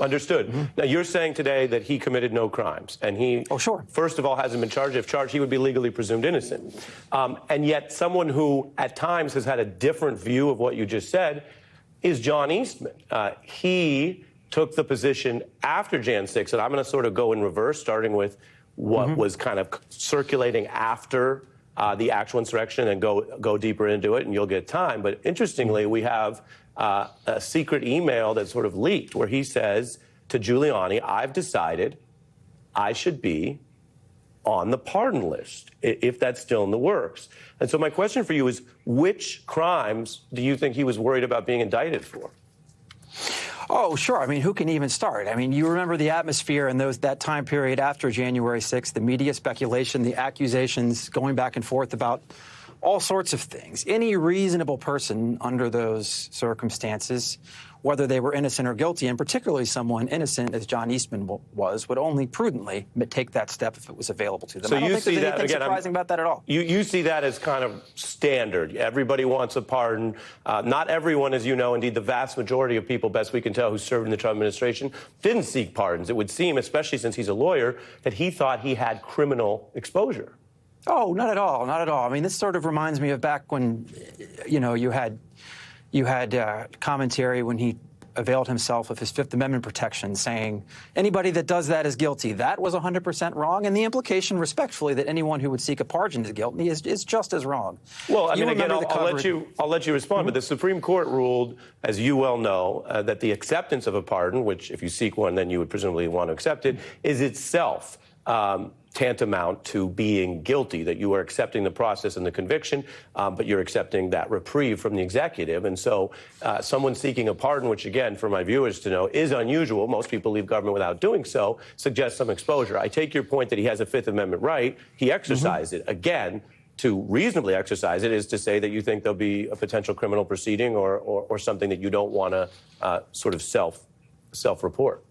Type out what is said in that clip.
Understood. Now, you're saying today that he committed no crimes, and he, first of all, hasn't been charged. If charged, he would be legally presumed innocent. And yet someone who at times has had a different view of what you just said is John Eastman. He took the position after Jan 6, and I'm going to sort of go in reverse, starting with what was kind of circulating after the actual insurrection and go deeper into it, and you'll get time. But interestingly, we have a secret email that sort of leaked where he says to Giuliani, I've decided I should be on the pardon list, if that's still in the works. And so my question for you is, which crimes do you think he was worried about being indicted for? Oh, sure. I mean, who can even start? I mean, you remember the atmosphere in that time period after January 6th, the media speculation, the accusations going back and forth about all sorts of things. Any reasonable person under those circumstances, whether they were innocent or guilty, and particularly someone innocent, as John Eastman was, would only prudently take that step if it was available to them. So I don't you think see there's that, anything again, surprising about that at all. You see that as kind of standard. Everybody wants a pardon. Not everyone, as you know, indeed the vast majority of people, best we can tell, who served in the Trump administration, didn't seek pardons. It would seem, especially since he's a lawyer, that he thought he had criminal exposure. Oh, not at all. Not at all. I mean, this sort of reminds me of back when, you had commentary when he availed himself of his Fifth Amendment protection, saying anybody that does that is guilty. That was 100% wrong, and the implication, respectfully, that anyone who would seek a pardon is guilty is just as wrong. Well, I mean, again, I'll let you respond, but the Supreme Court ruled, as you well know, that the acceptance of a pardon, which if you seek one, then you would presumably want to accept it, is itself tantamount to being guilty, that you are accepting the process and the conviction, but you're accepting that reprieve from the executive. And so someone seeking a pardon, which, again, for my viewers to know, is unusual. Most people leave government without doing so, suggests some exposure. I take your point that he has a Fifth Amendment right. He exercised it. Again, to reasonably exercise it is to say that you think there'll be a potential criminal proceeding or something that you don't want to sort of self-report.